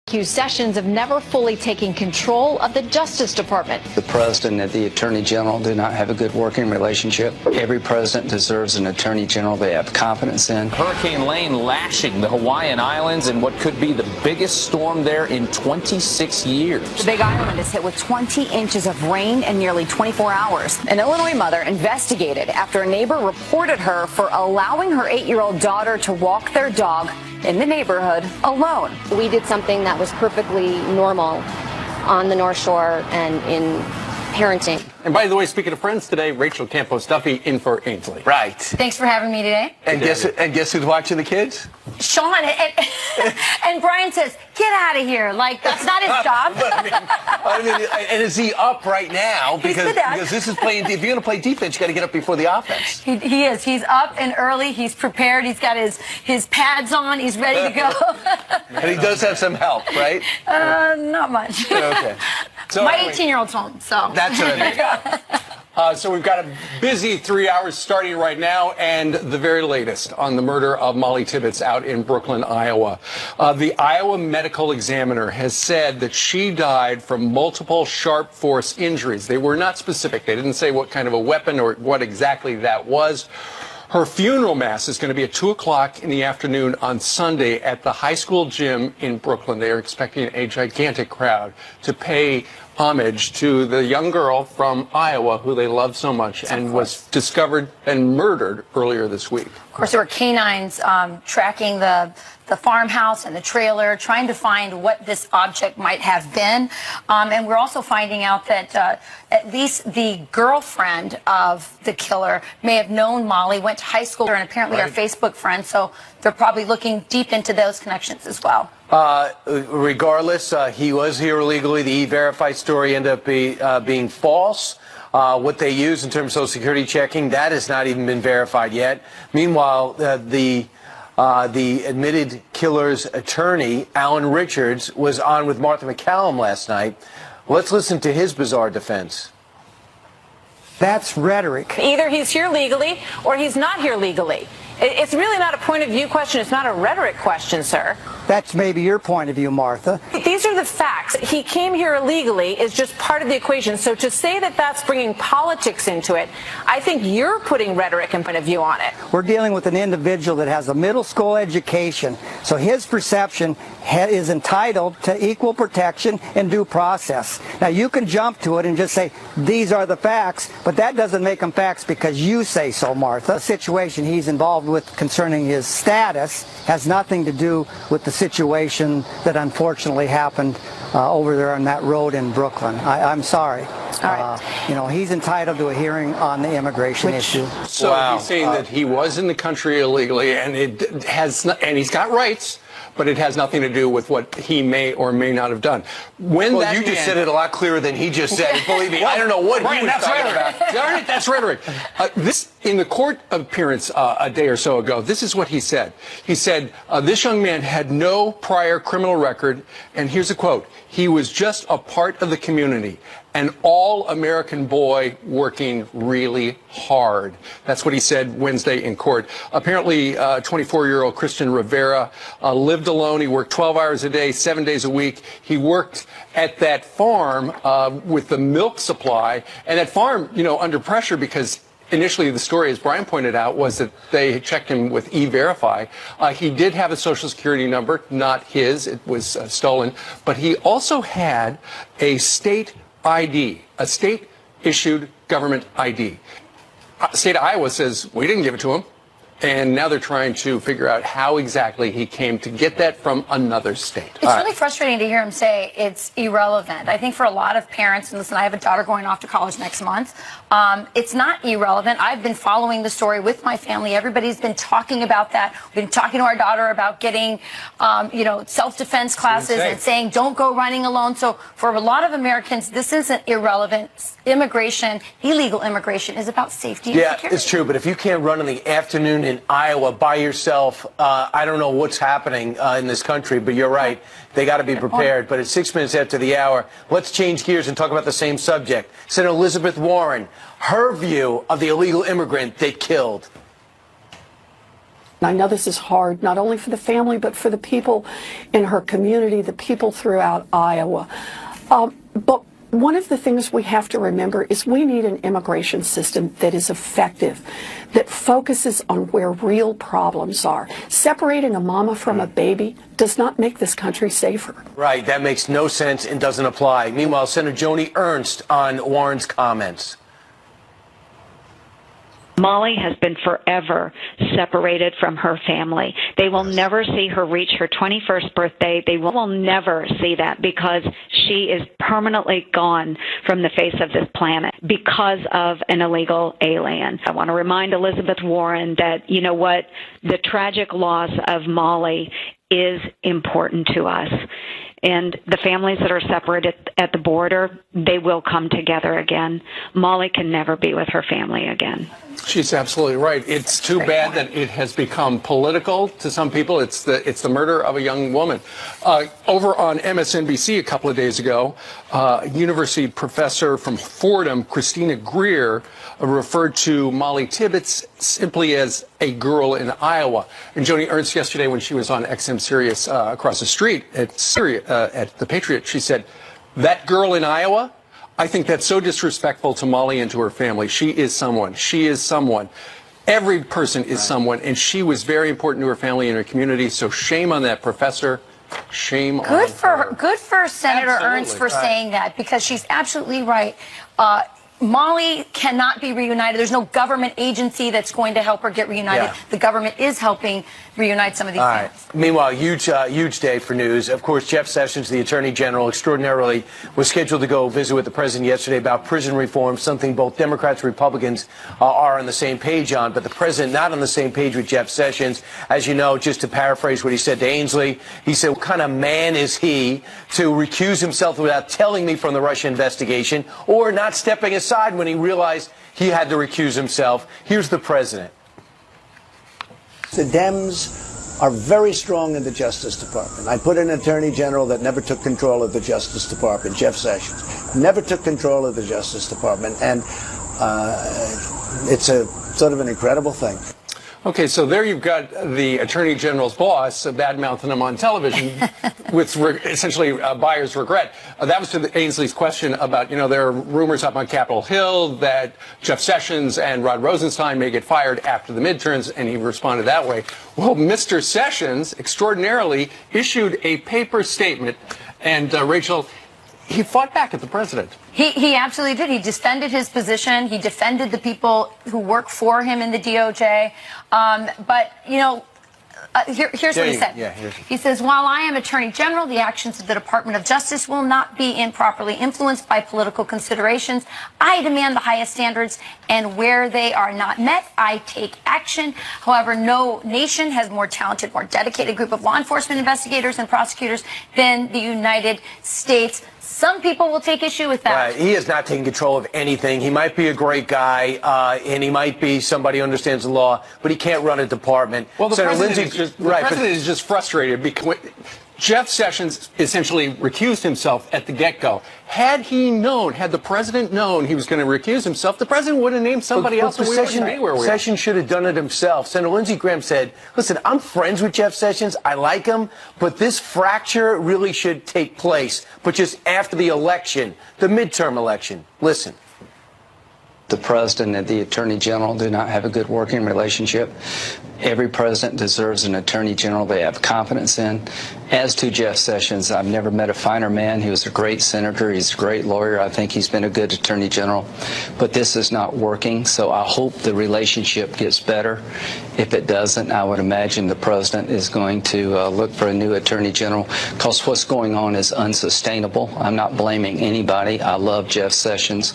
accused Sessions of never fully taking control of the Justice Department. The president and the attorney general do not have a good working relationship. Every president deserves an attorney general they have confidence in. Hurricane Lane lashing the Hawaiian Islands in what could be the biggest storm there in 26 years. The Big Island is hit with 20 inches of rain in nearly 24 hours. An Illinois mother investigated after a neighbor reported her for allowing her 8-year-old daughter to walk their dog in the neighborhood alone. We did something that was perfectly normal on the North Shore and in parenting. And by the way, speaking of friends today, Rachel Campos Duffy in for Ainsley. Right. Thanks for having me today. And guess who's watching the kids? Sean, and Brian says, get out of here. Like, that's not his job. I mean, and is he up right now? Because this is playing, if you're going to play defense, you got to get up before the offense. He is. He's up and early. He's prepared. He's got his pads on. He's ready to go. And he does have some help, right? Not much. Okay. So, my 18-year-old's home, so. That's what I mean. So we've got a busy 3 hours starting right now, and the very latest on the murder of Molly Tibbetts out in Brooklyn, Iowa. The Iowa Medical Examiner has said that she died from multiple sharp force injuries. They were not specific. They didn't say what kind of a weapon or what exactly that was. Her funeral mass is going to be at 2 o'clock in the afternoon on Sunday at the high school gym in Brooklyn. They are expecting a gigantic crowd to pay homage to the young girl from Iowa who they love so much and was discovered and murdered earlier this week. Of course, there were canines tracking the farmhouse and the trailer, trying to find what this object might have been. And we're also finding out that at least the girlfriend of the killer may have known Molly, went to high school, and apparently are Facebook friends. So they're probably looking deep into those connections as well. Regardless, he was here illegally. The E-Verify story ended up being false. What they use in terms of Social Security checking, that has not even been verified yet. Meanwhile, the admitted killer's attorney, Alan Richards, was on with Martha McCallum last night. Let's listen to his bizarre defense. That's rhetoric. Either he's here legally or he's not here legally. It's really not a point of view question. It's not a rhetoric question, sir. That's maybe your point of view, Martha. These are the facts. He came here illegally is just part of the equation. So to say that that's bringing politics into it, I think you're putting rhetoric and point of view on it. We're dealing with an individual that has a middle school education, so his perception is entitled to equal protection and due process. Now, you can jump to it and just say, these are the facts, but that doesn't make them facts because you say so, Martha. The situation he's involved with concerning his status has nothing to do with the situation that unfortunately happened over there on that road in Brooklyn. I'm sorry. All right. You know, he's entitled to a hearing on the immigration issue. So he's saying that he was in the country illegally, and it has, and he's got rights, but it has nothing to do with what he may or may not have done. Well, you just said it a lot clearer than he just said. Believe me, I don't know what he was talking about. Darn it, that's rhetoric. This, in the court appearance a day or so ago, this is what he said. He said, this young man had no prior criminal record, and here's a quote, he was just a part of the community, an all-American boy working really hard. That's what he said Wednesday in court. Apparently, 24-year-old Christian Rivera lived alone. He worked 12 hours a day, 7 days a week. He worked at that farm with the milk supply, and that farm, you know, under pressure because initially, the story, as Brian pointed out, was that they checked him with E-Verify. He did have a Social Security number, not his. It was stolen. But he also had a state ID, a state-issued government ID. State of Iowa says, we didn't give it to him. And now they're trying to figure out how exactly he came to get that from another state. It's really frustrating to hear him say it's irrelevant. I think for a lot of parents, and listen, I have a daughter going off to college next month, it's not irrelevant. I've been following the story with my family. Everybody's been talking about that. We've been talking to our daughter about getting, you know, self-defense classes and saying don't go running alone. So for a lot of Americans, this isn't irrelevant. Immigration, illegal immigration, is about safety and security. Yeah, it's true. But if you can't run in the afternoon in Iowa by yourself, I don't know what's happening in this country, but you're right. They got to be prepared. But it's 6 minutes after the hour. Let's change gears and talk about the same subject. Senator Elizabeth Warren, her view of the illegal immigrant they killed. I know this is hard, not only for the family, but for the people in her community, the people throughout Iowa. But one of the things we have to remember is we need an immigration system that is effective, that focuses on where real problems are. Separating a mama from a baby does not make this country safer. Right, that makes no sense and doesn't apply. Meanwhile, Senator Joni Ernst on Warren's comments. Molly has been forever separated from her family. They will never see her reach her 21st birthday. They will never see that because she is permanently gone from the face of this planet because of an illegal alien. I want to remind Elizabeth Warren that, you know what, the tragic loss of Molly is important to us. And the families that are separated at the border, they will come together again. Molly can never be with her family again. She's absolutely right. It's too bad that it has become political to some people. It's the murder of a young woman. Over on MSNBC a couple of days ago, university professor from Fordham, Christina Greer, referred to Molly Tibbetts simply as a girl in Iowa. And Joni Ernst yesterday, when she was on XM Sirius across the street at the Patriot, she said, "That girl in Iowa? I think that's so disrespectful to Molly and to her family. She is someone. She is someone. Every person is someone, and she was very important to her family and her community. So shame on that professor. Shame on her. Good for Senator Ernst for saying that, because she's absolutely right. Molly cannot be reunited. There's no government agency that's going to help her get reunited. Yeah. The government is helping reunite some of these families. Meanwhile, huge day for news. Of course, Jeff Sessions, the Attorney General, extraordinarily was scheduled to go visit with the President yesterday about prison reform, something both Democrats and Republicans are on the same page on, but the President not on the same page with Jeff Sessions. As you know, just to paraphrase what he said to Ainsley, he said, "What kind of man is he to recuse himself without telling me from the Russia investigation or not stepping aside when he realized he had to recuse himself?" Here's the President. The Dems are very strong in the Justice Department. I put an Attorney General that never took control of the Justice Department, Jeff Sessions, never took control of the Justice Department, and it's a sort of an incredible thing. Okay, so there you've got the Attorney General's boss bad-mouthing him on television with essentially buyer's regret. That was to Ainsley's question about, there are rumors up on Capitol Hill that Jeff Sessions and Rod Rosenstein may get fired after the midterms, and he responded that way. Well, Mr. Sessions extraordinarily issued a paper statement, and Rachel, he fought back at the president. He absolutely did. He defended his position. He defended the people who work for him in the DOJ. But, here's what he said. He says, "While I am Attorney General, the actions of the Department of Justice will not be improperly influenced by political considerations. I demand the highest standards, and where they are not met, I take action. However, no nation has more talented, more dedicated group of law enforcement investigators and prosecutors than the United States." Some people will take issue with that. Right. He is not taking control of anything. He might be a great guy, and he might be somebody who understands the law, but he can't run a department. Well, the president is just frustrated because Jeff Sessions essentially recused himself at the get-go. Had the president known he was going to recuse himself, the president would have named somebody else. Sessions should have done it himself. Senator Lindsey Graham said, "Listen, I'm friends with Jeff Sessions. I like him, but this fracture really should take place, but just after the election, the midterm election." Listen. The president and the attorney general do not have a good working relationship. Every president deserves an attorney general they have confidence in. As to Jeff Sessions, I've never met a finer man. He was a great senator. He's a great lawyer. I think he's been a good attorney general. But this is not working, so I hope the relationship gets better. If it doesn't, I would imagine the president is going to look for a new attorney general, because what's going on is unsustainable. I'm not blaming anybody. I love Jeff Sessions.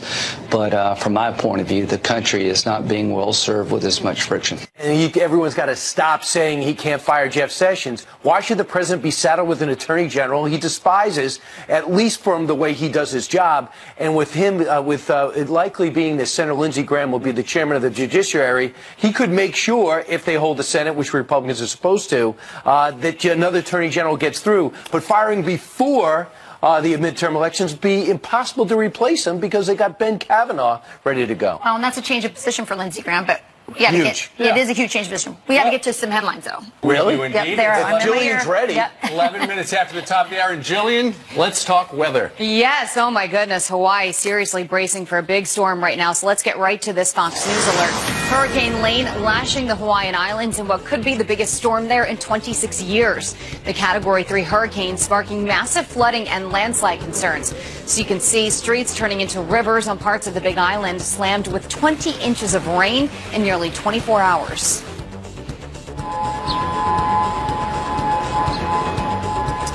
But from my point of view, the country is not being well served with this much friction. And everyone's got to stop saying he can't fire Jeff Sessions. Why should the president be saddled with an attorney general he despises, at least from the way he does his job? And with him, it likely being that Senator Lindsey Graham will be the chairman of the judiciary, he could make sure, if they hold the Senate, which Republicans are supposed to, that another attorney general gets through. But firing before the midterm elections be impossible to replace him because they got Ben Kavanaugh ready to go. Well, and that's a change of position for Lindsey Graham, but Huge. It is a huge change of position. We have to get to some headlines, though. Really? Yep, there are. Jillian's ready. Yep. 11 minutes after the top of the hour. And Jillian, let's talk weather. Yes, oh my goodness, Hawaii seriously bracing for a big storm right now. So let's get right to this Fox News alert. Hurricane Lane lashing the Hawaiian Islands in what could be the biggest storm there in 26 years. The Category 3 hurricane sparking massive flooding and landslide concerns. So you can see streets turning into rivers on parts of the Big Island, slammed with 20 inches of rain in nearly 24 hours.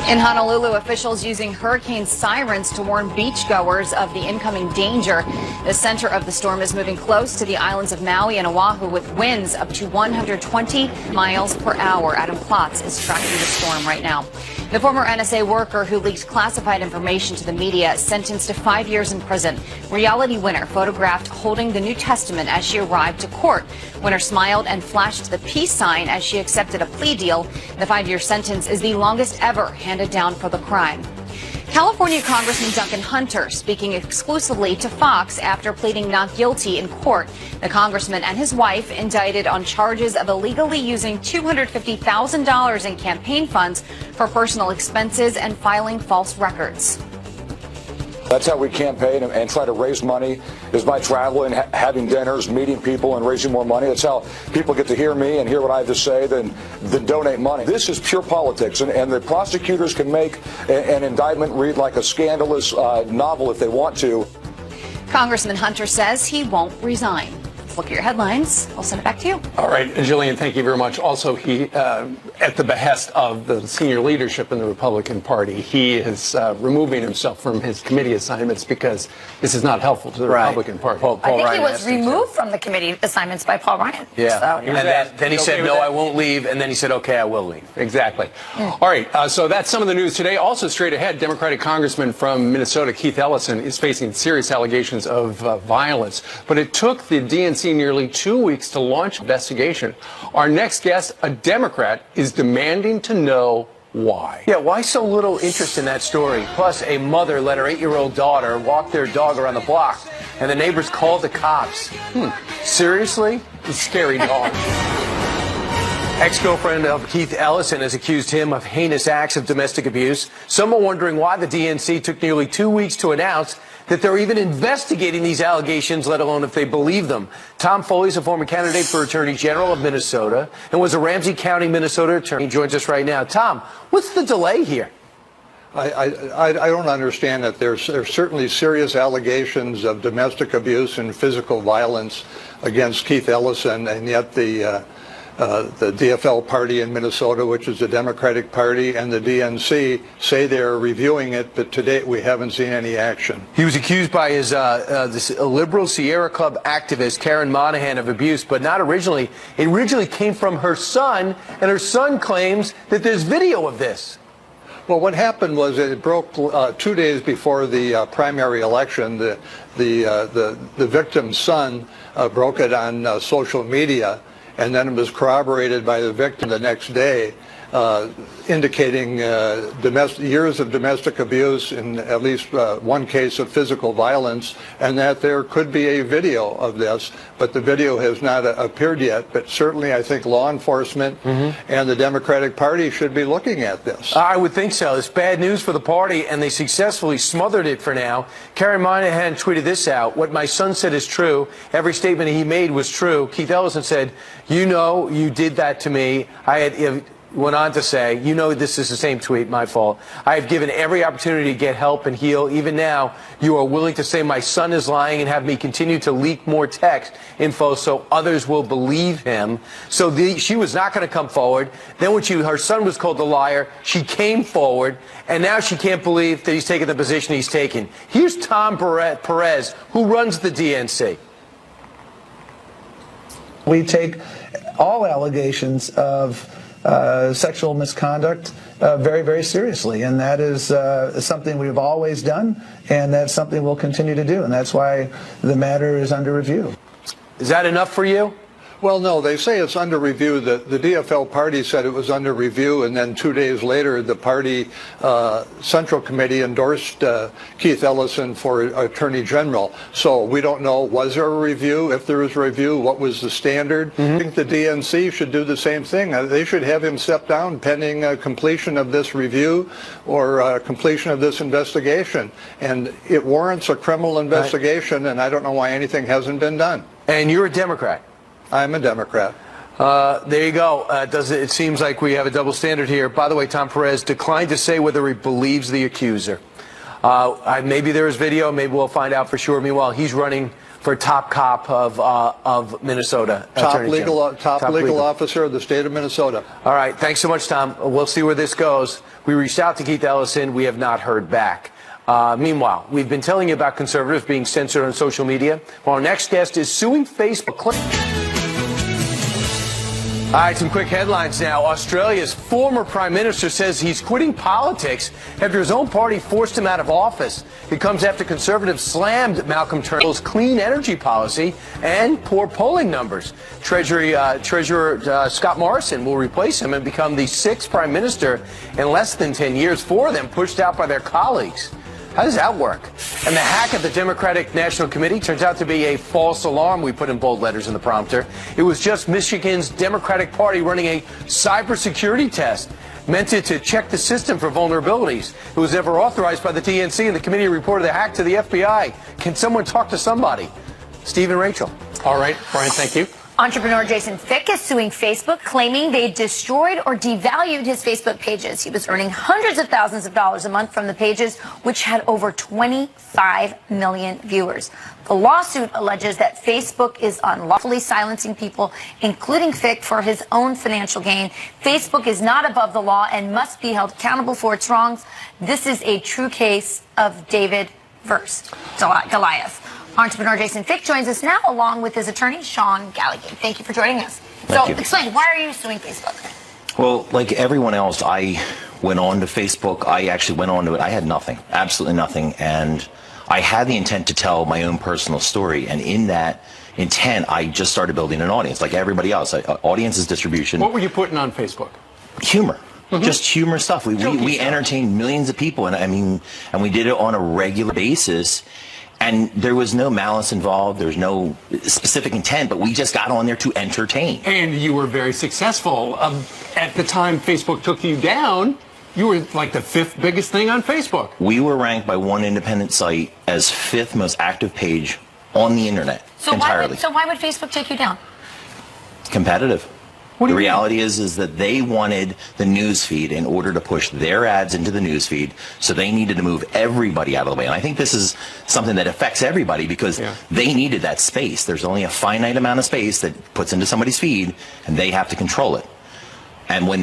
In Honolulu, officials using hurricane sirens to warn beachgoers of the incoming danger. The center of the storm is moving close to the islands of Maui and Oahu with winds up to 120 miles per hour. Adam Klotz is tracking the storm right now. The former NSA worker who leaked classified information to the media sentenced to 5 years in prison. Reality Winner photographed holding the New Testament as she arrived to court. Winner smiled and flashed the peace sign as she accepted a plea deal. The 5-year sentence is the longest ever handed down for the crime. California Congressman Duncan Hunter speaking exclusively to Fox after pleading not guilty in court. The congressman and his wife indicted on charges of illegally using $250,000 in campaign funds for personal expenses and filing false records. That's how we campaign and try to raise money, is by traveling, having dinners, meeting people, and raising more money. That's how people get to hear me and hear what I have to say, then donate money. This is pure politics, and the prosecutors can make an indictment read like a scandalous novel if they want to. Congressman Hunter says he won't resign. Let's look at your headlines. I'll send it back to you. All right, Jillian, thank you very much. Also, he, at the behest of the senior leadership in the Republican Party, he is removing himself from his committee assignments because this is not helpful to the Republican Party. I think he was removed from the committee assignments by Paul Ryan. Yeah, So, and then he said, no, I won't leave, and then he said, okay, I will leave. Exactly. All right, so that's some of the news today. Also straight ahead, Democratic Congressman from Minnesota, Keith Ellison, is facing serious allegations of violence. But it took the DNC nearly 2 weeks to launch an investigation. Our next guest, a Democrat, is demanding to know why. Yeah, why so little interest in that story? Plus, a mother let her 8-year-old daughter walk their dog around the block, and the neighbors called the cops. Seriously? A scary dog. Ex-girlfriend of Keith Ellison has accused him of heinous acts of domestic abuse. Some are wondering why the DNC took nearly 2 weeks to announce that they're even investigating these allegations, let alone if they believe them. Tom Foley is a former candidate for Attorney General of Minnesota and was a Ramsey County, Minnesota attorney. He joins us right now. Tom, what's the delay here? I don't understand that. There's certainly serious allegations of domestic abuse and physical violence against Keith Ellison, and yet the DFL party in Minnesota, which is the Democratic Party, and the DNC say they're reviewing it, but to date we haven't seen any action. He was accused by his this liberal Sierra Club activist, Karen Monahan, of abuse, but not originally. It originally came from her son, and her son claims that there's video of this. Well, what happened was it broke 2 days before the primary election. The victim's son broke it on social media, and then it was corroborated by the victim the next day, indicating years of domestic abuse in at least one case of physical violence, and that there could be a video of this, but the video has not appeared yet. But certainly I think law enforcement and the Democratic Party should be looking at this. I would think so. It's bad news for the party, and they successfully smothered it for now. Karen Monahan tweeted this out: "What my son said is true. Every statement he made was true." Keith Ellison said, "You know, you did that to me." Went on to say, "You know, this is the same tweet, my fault. I have given every opportunity to get help and heal. Even now, you are willing to say my son is lying and have me continue to leak more text info so others will believe him." So she was not going to come forward. Then when her son was called a liar, she came forward, and now she can't believe that he's taken the position he's taken. Here's Tom Perez, who runs the DNC. We take all allegations of sexual misconduct very, very seriously, and that is something we've always done, and that's something we'll continue to do, and that's why the matter is under review. Is that enough for you? Well, no, they say it's under review. The DFL party said it was under review, and then 2 days later, the party Central Committee endorsed Keith Ellison for Attorney General. So we don't know, was there a review? If there was a review, what was the standard? I think the DNC should do the same thing. They should have him step down pending completion of this review or completion of this investigation. And it warrants a criminal investigation, and I don't know why anything hasn't been done. And you're a Democrat. I'm a Democrat. There you go. It seems like we have a double standard here. By the way, Tom Perez declined to say whether he believes the accuser. Maybe there is video. Maybe we'll find out for sure. Meanwhile, he's running for top cop of Minnesota. Top legal officer of the state of Minnesota. All right. Thanks so much, Tom. We'll see where this goes. We reached out to Keith Ellison. We have not heard back. Meanwhile, we've been telling you about conservatives being censored on social media. Well, our next guest is suing Facebook. All right, some quick headlines now. Australia's former prime minister says he's quitting politics after his own party forced him out of office. It comes after conservatives slammed Malcolm Turnbull's clean energy policy and poor polling numbers. Treasurer Scott Morrison will replace him and become the 6th prime minister in less than 10 years. 4 of them pushed out by their colleagues. How does that work? And the hack of the Democratic National Committee turns out to be a false alarm, we put in bold letters in the prompter. It was just Michigan's Democratic Party running a cybersecurity test meant to check the system for vulnerabilities. It was never authorized by the DNC, and the committee reported the hack to the FBI. Can someone talk to somebody? Steve and Rachel. All right, Brian, thank you. Entrepreneur Jason Fick is suing Facebook, claiming they destroyed or devalued his Facebook pages. He was earning hundreds of thousands of dollars a month from the pages, which had over 25 million viewers. The lawsuit alleges that Facebook is unlawfully silencing people, including Fick, for his own financial gain. Facebook is not above the law and must be held accountable for its wrongs. This is a true case of David versus Goliath. Entrepreneur Jason Fick joins us now, along with his attorney, Sean Galligan. Thank you for joining us. Explain, why are you suing Facebook? Well, like everyone else, I went on to Facebook. I actually went on to it. I had nothing, absolutely nothing. And I had the intent to tell my own personal story. And in that intent, I just started building an audience, like everybody else. Audience is distribution. What were you putting on Facebook? Humor. Just humor stuff. We entertained millions of people. And we did it on a regular basis. And there was no malice involved. There was no specific intent, but we just got on there to entertain. And you were very successful. At the time Facebook took you down, you were like the 5th biggest thing on Facebook. We were ranked by one independent site as 5th most active page on the internet entirely. Why would Facebook take you down? Competitive. The reality is that they wanted the news feed in order to push their ads into the news feed, so they needed to move everybody out of the way. And I think this is something that affects everybody because they needed that space. There's only a finite amount of space that puts into somebody's feed, and they have to control it. And when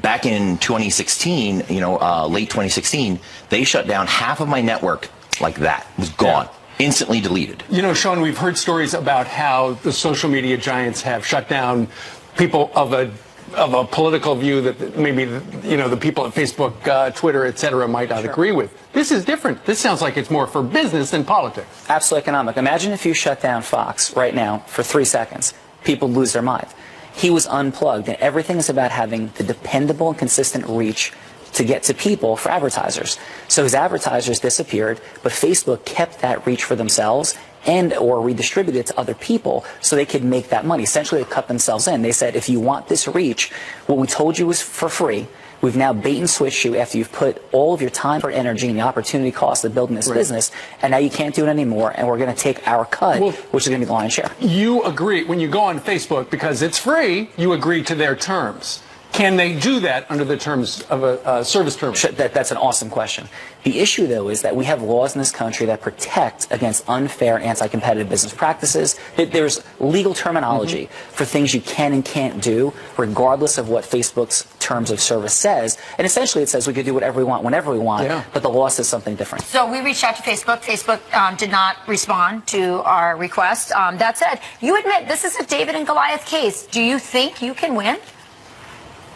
back in 2016, late 2016, they shut down half of my network like that. It was gone. Instantly deleted. You know, Sean, we've heard stories about how the social media giants have shut down people of a political view that maybe the people at Facebook, Twitter, etc. might not agree with. This is different. This sounds like it's more for business than politics. Absolutely economic. Imagine if you shut down Fox right now for 3 seconds. People lose their mind. He was unplugged, and everything is about having the dependable and consistent reach to get to people for advertisers. So his advertisers disappeared, but Facebook kept that reach for themselves and or redistributed it to other people so they could make that money. Essentially, they cut themselves in. They said, if you want this reach, what we told you was for free. We've now bait and switched you after you've put all of your time, or energy, and the opportunity cost of building this business, and now you can't do it anymore, and we're going to take our cut, which is going to be the lion's share. You agree, when you go on Facebook, because it's free, you agree to their terms. Can they do that under the terms of a service term? That's an awesome question. The issue, though, is that we have laws in this country that protect against unfair, anti-competitive business practices. There's legal terminology for things you can and can't do, regardless of what Facebook's terms of service says. And essentially, it says we could do whatever we want, whenever we want, but the law says something different. So we reached out to Facebook. Facebook did not respond to our request. That said, you admit this is a David and Goliath case. Do you think you can win?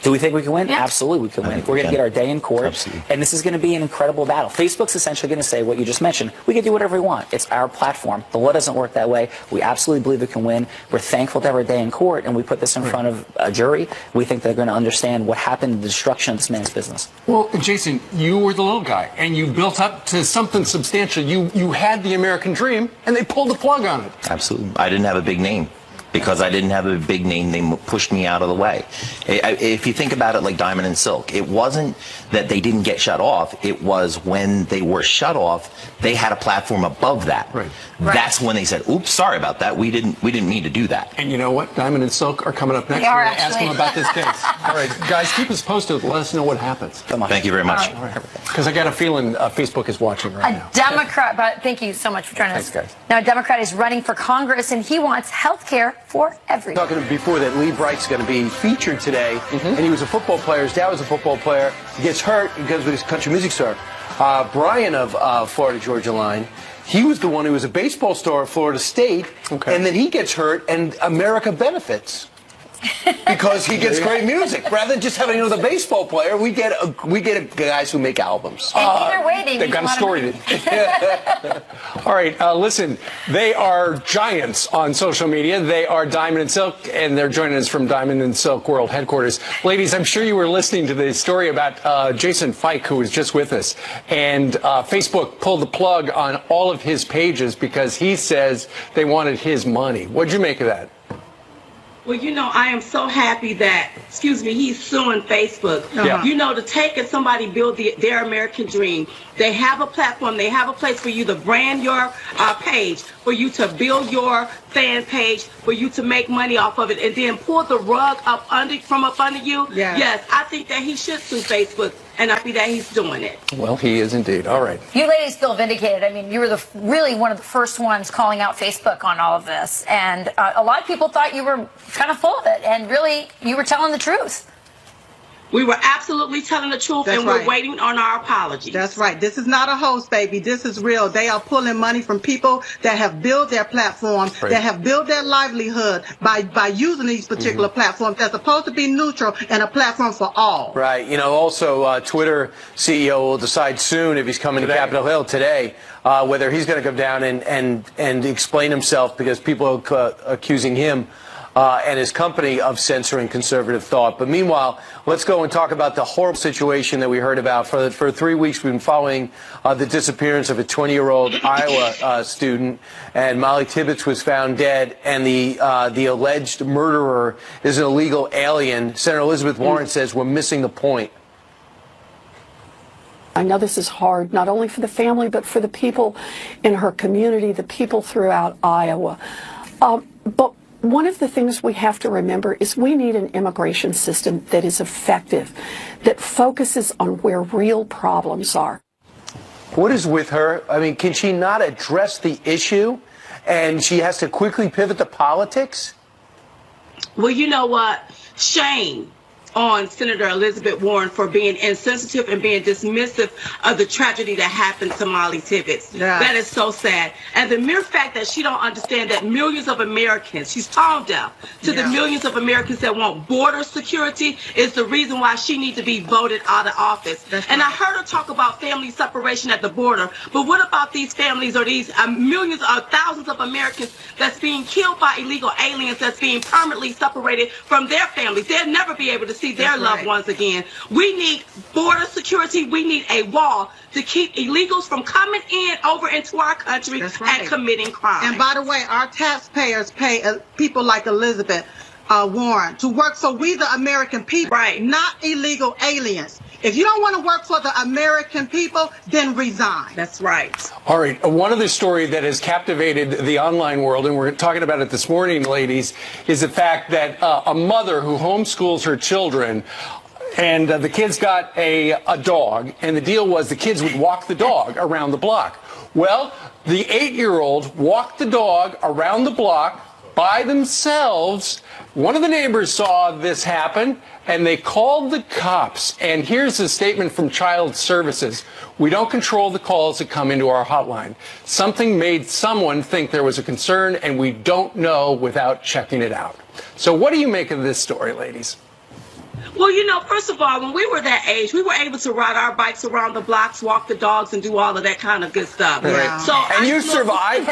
Do we think we can win? Yeah. Absolutely we can win. We're going to get our day in court, Absolutely. and this is going to be an incredible battle. Facebook's essentially going to say what you just mentioned. We can do whatever we want. It's our platform. The law doesn't work that way. We absolutely believe we can win. We're thankful to have our day in court, and we put this in front of a jury. We think they're going to understand what happened, the destruction of this man's business. Well, Jason, you were the little guy, and you built up to something substantial. You had the American dream, and they pulled the plug on it. Absolutely. I didn't have a big name. Because I didn't have a big name, they pushed me out of the way. If you think about it like Diamond and Silk, it wasn't that they didn't get shut off. It was when they were shut off, they had a platform above that. Right. That's when they said, oops, sorry about that. We didn't mean to do that. And you know what? Diamond and Silk are coming up next. They are, We're going to ask actually. them about this case. All right, guys, keep us posted. Let us know what happens. Thank you very much. Because I got a feeling Facebook is watching right now. A Democrat, but thank you so much for joining us. Thanks, guys. Now, a Democrat is running for Congress, and he wants health care for everyone. Talking before that, Lee Bright's going to be featured today, and he was a football player. His dad was a football player. He gets hurt because of his country music star. Brian of Florida Georgia Line, he was the one who was a baseball star at Florida State, and then he gets hurt, and America benefits because he gets great music. Rather than just having the baseball player, we get guys who make albums. And either way, They've got a story. All right, listen, they are giants on social media. They are Diamond and Silk, and they're joining us from Diamond and Silk World Headquarters. Ladies, I'm sure you were listening to the story about Jason Fike, who was just with us. And Facebook pulled the plug on all of his pages because he says they wanted his money. What'd you make of that? Well, I am so happy that, he's suing Facebook. Yeah. To take and somebody build their American dream. They have a platform. They have a place for you to brand your page, for you to build your fan page, for you to make money off of it, and then pull the rug from up under you. Yeah. Yes, I think that he should sue Facebook, and I think that he's doing it. Well, he is indeed. All right. You ladies feel vindicated. I mean, you were really one of the first ones calling out Facebook on all of this. And a lot of people thought you were kind of full of it. And really, you were telling the truth. We were absolutely telling the truth, That's and we're right. waiting on our apologies. That's right. This is not a hoax, baby. This is real. They are pulling money from people that have built their platform, Right. that have built their livelihood by using these particular platforms that's supposed to be neutral and a platform for all. Right. Also, Twitter CEO will decide soon if he's coming to Capitol Hill today, whether he's going to come down and explain himself, because people are accusing him and his company of censoring conservative thought. But meanwhile, let's go and talk about the horrible situation that we heard about. For 3 weeks, we've been following the disappearance of a 20-year-old Iowa student, and Molly Tibbetts was found dead, and the alleged murderer is an illegal alien. Senator Elizabeth Warren says we're missing the point. I know this is hard, not only for the family, but for the people in her community, the people throughout Iowa. But one of the things we have to remember is we need an immigration system that is effective, that focuses on where real problems are. What is with her? I mean, can she not address the issue, and she has to quickly pivot to politics? Well, you know what? Shame on Senator Elizabeth Warren for being insensitive and being dismissive of the tragedy that happened to Molly Tibbetts. Yeah. That is so sad. And the mere fact that she don't understand that millions of Americans, she's tone deaf to the millions of Americans that want border security, is the reason why she needs to be voted out of office. And I heard her talk about family separation at the border, but what about these families or these millions or thousands of Americans that's being killed by illegal aliens, that's being permanently separated from their families? They'll never be able to see their loved ones again. We need border security. We need a wall to keep illegals from coming over into our country and committing crime. And by the way, our taxpayers pay people like Elizabeth Warren to work for we the American people, not illegal aliens. If you don't want to work for the American people, then resign. That's right. All right. One other story that has captivated the online world, and we're talking about it this morning, ladies, is the fact that a mother who homeschools her children, and the kids got a dog, and the deal was the kids would walk the dog around the block. Well, the 8-year-old walked the dog around the block by themselves. One of the neighbors saw this happen, and they called the cops. And here's a statement from Child Services. We don't control the calls that come into our hotline. Something made someone think there was a concern, and we don't know without checking it out. So what do you make of this story, ladies? Well, you know, first of all, when we were that age, we were able to ride our bikes around the blocks, walk the dogs, and do all of that kind of good stuff. Yeah. So And you survived.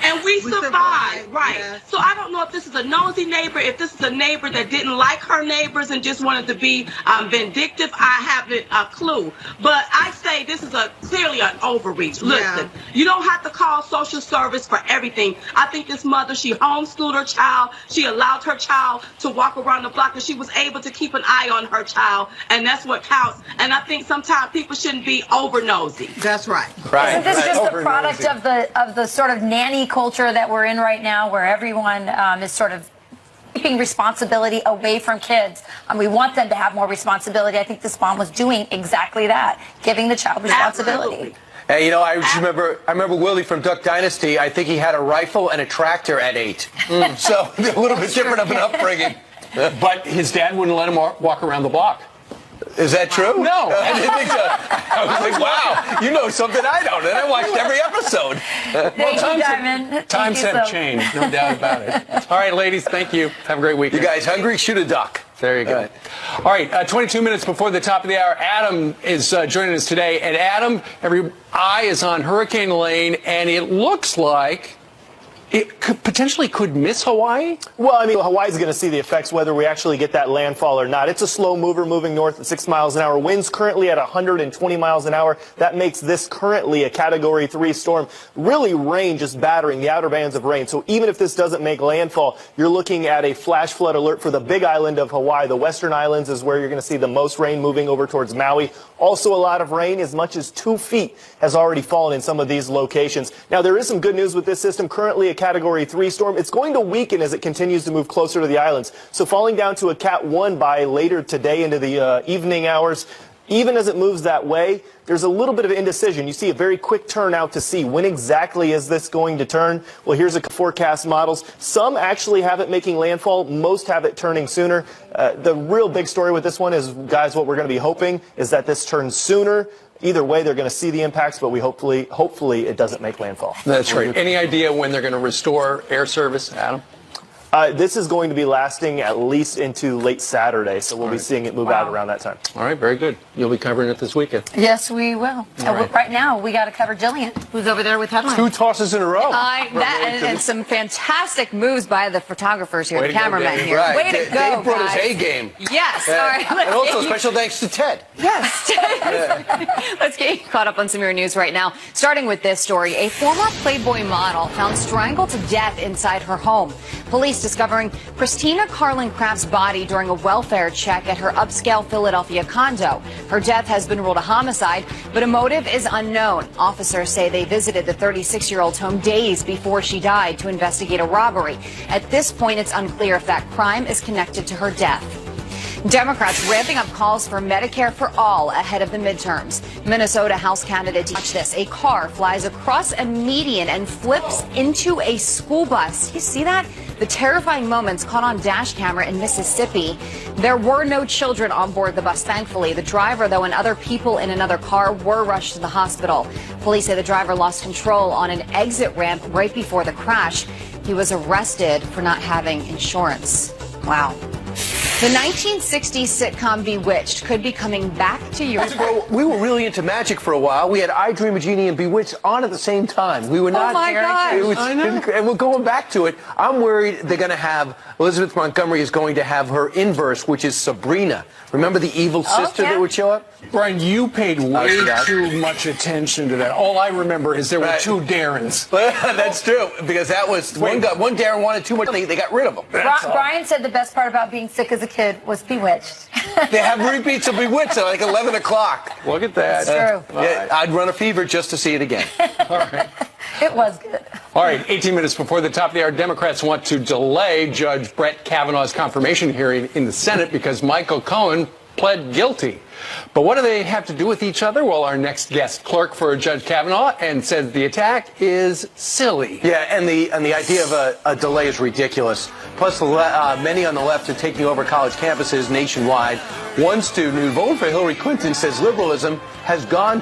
And we survived, right. yes. So I don't know if this is a nosy neighbor, if this is a neighbor that didn't like her neighbors and just wanted to be vindictive. I haven't a clue. But I say this is clearly an overreach. Listen, you don't have to call social service for everything. I think this mother, she homeschooled her child. She allowed her child to walk around the block, and she was able to keep an eye on her child, and that's what counts. And I think sometimes people shouldn't be over nosy. That's right. Isn't this just the product of the sort of nanny culture that we're in right now, where everyone is sort of keeping responsibility away from kids? We want them to have more responsibility. I think this mom was doing exactly that, giving the child responsibility. Absolutely. Hey, you know, I remember Willie from Duck Dynasty. I think he had a rifle and a tractor at 8. So a little bit different of an upbringing. But his dad wouldn't let him walk around the block. Is that true? No. I didn't think so. I was like, wow, you know something I don't, and I watched every episode. Thank you, Diamond. Times have changed, no doubt about it. All right, ladies, thank you. Have a great weekend. You guys hungry? Shoot a duck. There you go. All right, 22 minutes before the top of the hour, Adam is joining us today. And Adam, every eye is on Hurricane Lane, and it looks like it potentially could miss Hawaii? Well, I mean, Hawaii's going to see the effects whether we actually get that landfall or not. It's a slow mover moving north at 6 miles an hour. Winds currently at 120 miles an hour. That makes this currently a Category 3 storm. Really, rain just battering the outer bands of rain. So even if this doesn't make landfall, you're looking at a flash flood alert for the big island of Hawaii. The western islands is where you're going to see the most rain moving over towards Maui. Also a lot of rain, as much as 2 feet has already fallen in some of these locations. Now, there is some good news with this system. Currently a Category 3 storm. It's going to weaken as it continues to move closer to the islands. So falling down to a Cat 1 by later today into the evening hours. Even as it moves that way, there's a little bit of indecision. You see a very quick turn out to sea. When exactly is this going to turn? Well, here's a forecast models. Some actually have it making landfall. Most have it turning sooner. The real big story with this one is, guys, what we're going to be hoping is that this turns sooner. Either way, they're going to see the impacts, but we hopefully it doesn't make landfall. That's right. Any idea when they're going to restore air service, Adam? This is going to be lasting at least into late Saturday, so we'll be seeing it move out around that time. All right, very good. You'll be covering it this weekend. Yes, we will. Right now, we got to cover Jillian, who's over there with headlines. 2 tosses in a row. And some fantastic moves by the photographers here, the cameramen here. Right. Way to go, Dave brought guys. his A game. Yes. All right. And also special thanks to Ted. Yes. Let's get you caught up on some of your news right now. Starting with this story, a former Playboy model found strangled to death inside her home. Police discovering Christina Carlin Craft's body during a welfare check at her upscale Philadelphia condo. Her death has been ruled a homicide, but a motive is unknown. Officers say they visited the 36-year-old's home days before she died to investigate a robbery. At this point, it's unclear if that crime is connected to her death. Democrats ramping up calls for Medicare for all ahead of the midterms. Minnesota House candidate, watch this, a car flies across a median and flips into a school bus. You see that? The terrifying moments caught on dash camera in Mississippi. There were no children on board the bus, thankfully. The driver, though, and other people in another car were rushed to the hospital. Police say the driver lost control on an exit ramp right before the crash. He was arrested for not having insurance. Wow. The 1960s sitcom Bewitched could be coming back to Europe. We were really into magic for a while. We had I Dream of Jeannie and Bewitched on at the same time. We were not. Oh my gosh. I know. And we're going back to it. I'm worried they're going to have, Elizabeth Montgomery is going to have her inverse, which is Sabrina. Remember the evil sister that would show up? Brian, you paid way too much attention to that. All I remember is there were 2 Darrens. That's true, because that was one Darren wanted too much money. They got rid of him. Brian said the best part about being sick as a kid was Bewitched. They have repeats of Bewitched at like 11 o'clock. Look at that. That's true. Yeah, I'd run a fever just to see it again. All right. It was good. All right, 18 minutes before the top of the hour, Democrats want to delay Judge Brett Kavanaugh's confirmation hearing in the Senate because Michael Cohen pled guilty. But what do they have to do with each other? Well, our next guest clerk for Judge Kavanaugh and says the attack is silly. Yeah, and the idea of a delay is ridiculous. Plus, many on the left are taking over college campuses nationwide. One student who voted for Hillary Clinton says liberalism has gone